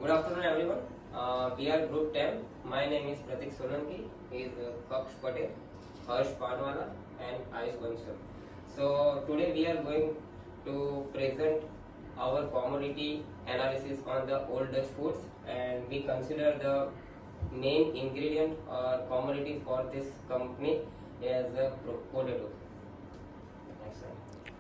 Good afternoon, everyone. We are Group 10. My name is Pratik Solanki. He is Kaksh Patel, Harsh Panwala, and Ayush Bansal. So today we are going to present our commodity analysis on the old Dutch foods, and we consider the main ingredient or commodity for this company as the potato. Next slide.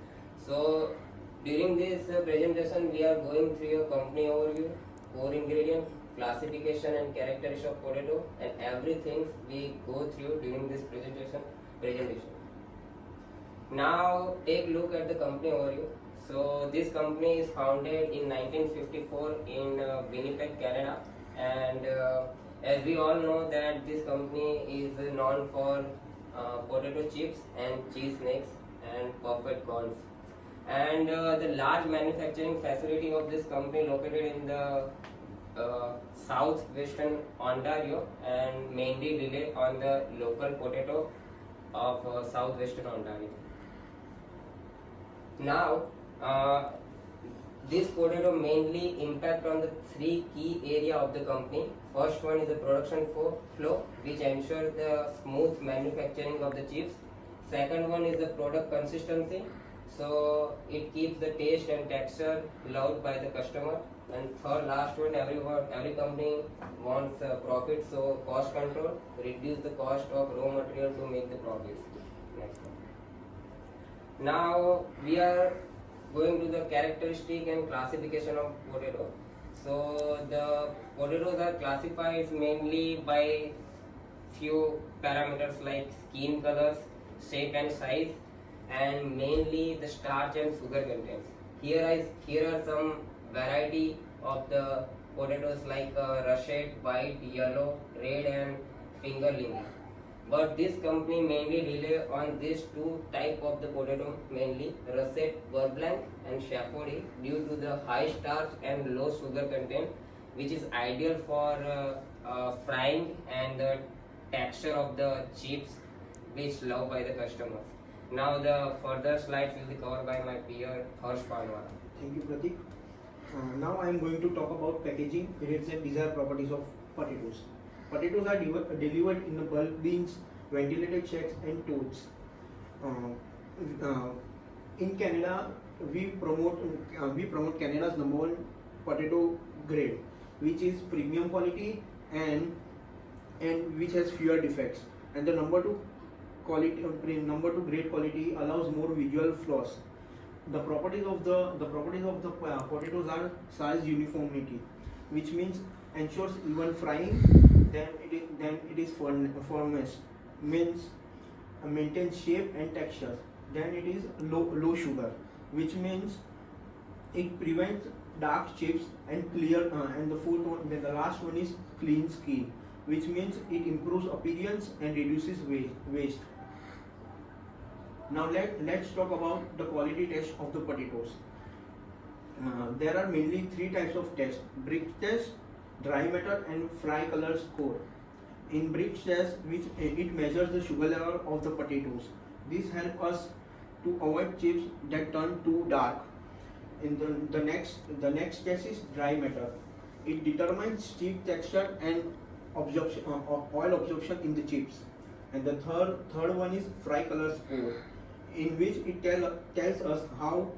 So during this presentation, we are going through a company overview, core ingredients, classification and characteristics of potato, and everything we go through during this presentation. Now take a look at the company overview. So this company is founded in 1954 in Winnipeg, Canada, and as we all know that this company is known for potato chips and cheese snacks and puffed corns. And the large manufacturing facility of this company located in the southwestern Ontario and mainly rely on the local potato of southwestern Ontario. Now, this potato mainly impact on the three key area of the company. First one is the production flow, which ensures the smooth manufacturing of the chips. Second one is the product consistency, so it keeps the taste and texture loved by the customer. And third, last one, every company wants profit, so cost control, reduce the cost of raw material to make the profits. Next one. Now we are going to the characteristic and classification of potato. So the potatoes are classified mainly by few parameters like skin colors, shape and size, and mainly the starch and sugar contents. Here are some variety of the potatoes like russet, white, yellow, red, and fingerling. But this company mainly rely on these two type of the potato, mainly russet, blanc, and chaffory, due to the high starch and low sugar content, which is ideal for frying and the texture of the chips, which loved by the customers. Now the further slides will be covered by my peer Harsh Panwala. Thank you, Pratik. Now I am going to talk about packaging, rates and desired properties of potatoes. Potatoes are delivered in the bulk bins, ventilated sheds and totes. In Canada, we promote Canada's #1 potato grade, which is premium quality and which has fewer defects. And the number two grade quality allows more visual flaws. The properties of the potatoes are size uniformity, which means ensures even frying. Then it is firmness, means maintains shape and texture. Then it is low sugar, which means it prevents dark chips and clear. And the fourth one, then the last one is clean skin, which means it improves appearance and reduces waste. Now let's talk about the quality test of the potatoes. There are mainly three types of tests: brick test, dry matter, and fry color score. In brick test, which it measures the sugar level of the potatoes. This helps us to avoid chips that turn too dark. In the next test is dry matter. It determines chip texture and oil absorption in the chips. And the third one is fry color score, in which it tells us how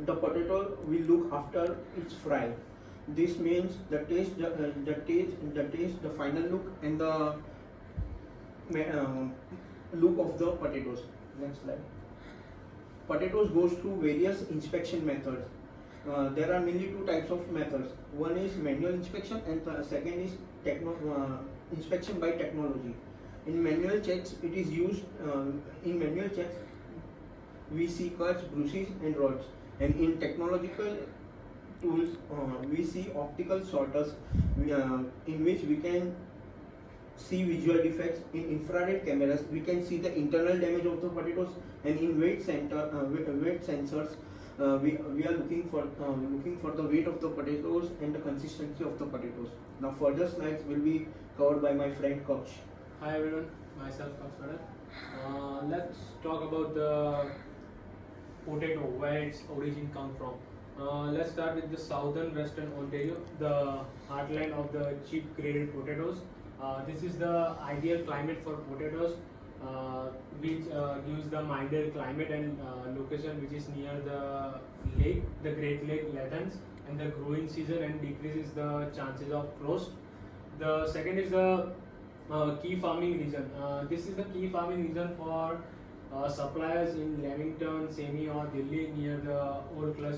the potato will look after it's fried. This means the taste, the final look, and the look of the potatoes. Next slide. Potatoes goes through various inspection methods. There are mainly two types of methods. One is manual inspection, and the second is inspection by technology. In manual checks, it is used. In manual checks, we see cuts, bruises, and rods. And in technological tools, we see optical sorters, in which we can see visual defects. In infrared cameras, we can see the internal damage of the potatoes, and in weight sensors, we are looking for the weight of the potatoes and the consistency of the potatoes. Now further slides will be covered by my friend Kaksh. Hi everyone, myself Kaksh. Let's talk about the potato, where its origin come from. Let's start with the southern western Ontario, the heartland of the cheap graded potatoes. This is the ideal climate for potatoes, which gives the milder climate and location which is near the lake, the Great Lake lengthens and the growing season and decreases the chances of frost. The second is the key farming region. This is the key farming region for suppliers in Leamington, Semi or Delhi near the Old Clutch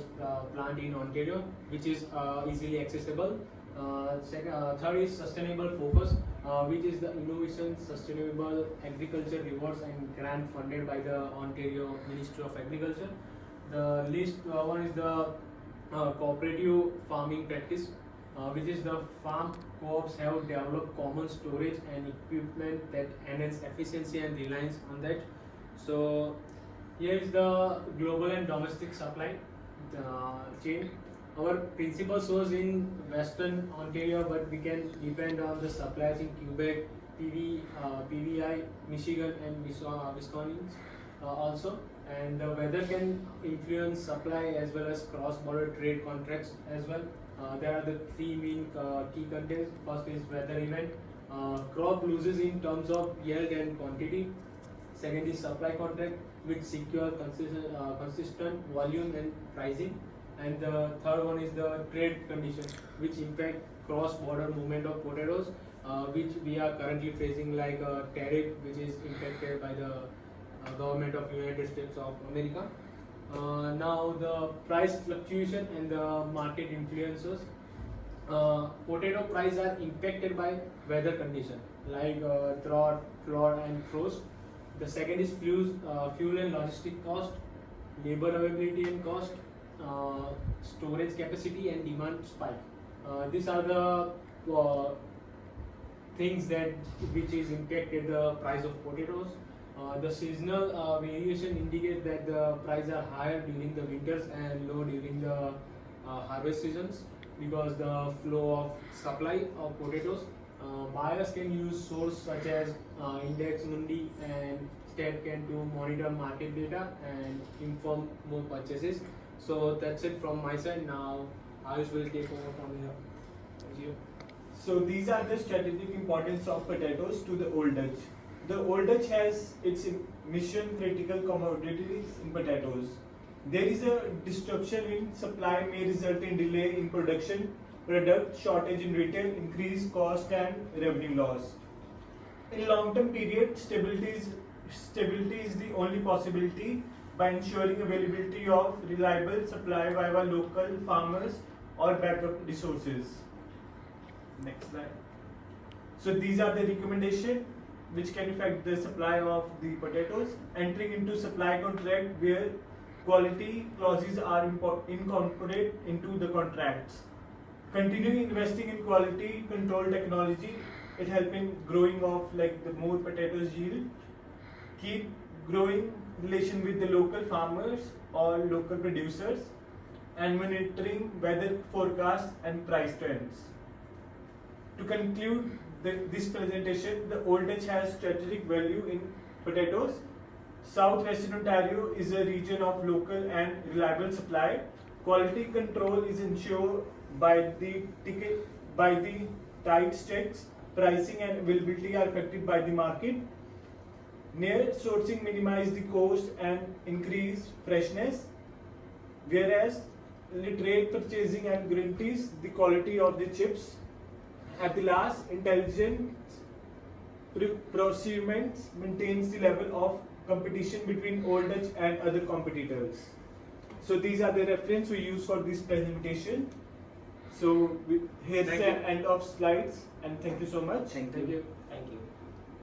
plant in Ontario, which is easily accessible. Third is sustainable focus, which is the innovation sustainable agriculture rewards and grant funded by the Ontario Ministry of Agriculture. The list one is the cooperative farming practice, which is the farm co-ops have developed common storage and equipment that enhance efficiency and reliance on that. So here is the global and domestic supply chain. Our principal source in Western Ontario, but we can depend on the suppliers in Quebec, PVI, Michigan, and Wisconsin also. And the weather can influence supply as well as cross-border trade contracts as well. There are the three main key contents. First is weather event. Crop loses in terms of yield and quantity. Second is supply contract, which secure consistent volume and pricing. And the third one is the trade condition, which impact cross-border movement of potatoes, which we are currently facing like a tariff, which is impacted by the government of United States of America. Now the price fluctuation and the market influences. Potato prices are impacted by weather condition like drought, flood, and frost. The second is fuel and logistic cost, labor availability and cost, storage capacity and demand spike. These are the things that which is impacted the price of potatoes. The seasonal variation indicates that the prices are higher during the winters and low during the harvest seasons because the flow of supply of potatoes. Buyers can use source such as Index Mundi and StatCan to monitor market data and inform more purchases. So that's it from my side. Now Ayush will take over from here. Thank you. So these are the strategic importance of potatoes to the Old Dutch. The Old Dutch has its mission critical commodities in potatoes. There is a disruption in supply may result in delay in production, product shortage in retail, increased cost and revenue loss. In long-term period, stability is the only possibility by ensuring availability of reliable supply by our local farmers or backup resources. Next slide. So these are the recommendations which can affect the supply of the potatoes. Entering into supply contract where quality clauses are incorporated into the contracts. Continuing investing in quality control technology, it helps in growing of like the more potatoes yield. Keep growing relation with the local farmers or local producers and monitoring weather forecasts and price trends. To conclude this presentation, the Old Dutch has strategic value in potatoes. Southwestern Ontario is a region of local and reliable supply. Quality control is ensured by the tight checks. Pricing and availability are affected by the market. Near sourcing minimize the cost and increase freshness, whereas literate purchasing and guarantees the quality of the chips. At the last, intelligent procurement maintains the level of competition between Old Dutch and other competitors. So these are the reference we use for this presentation. So here's the end of slides, and thank you so much. Thank Thank you.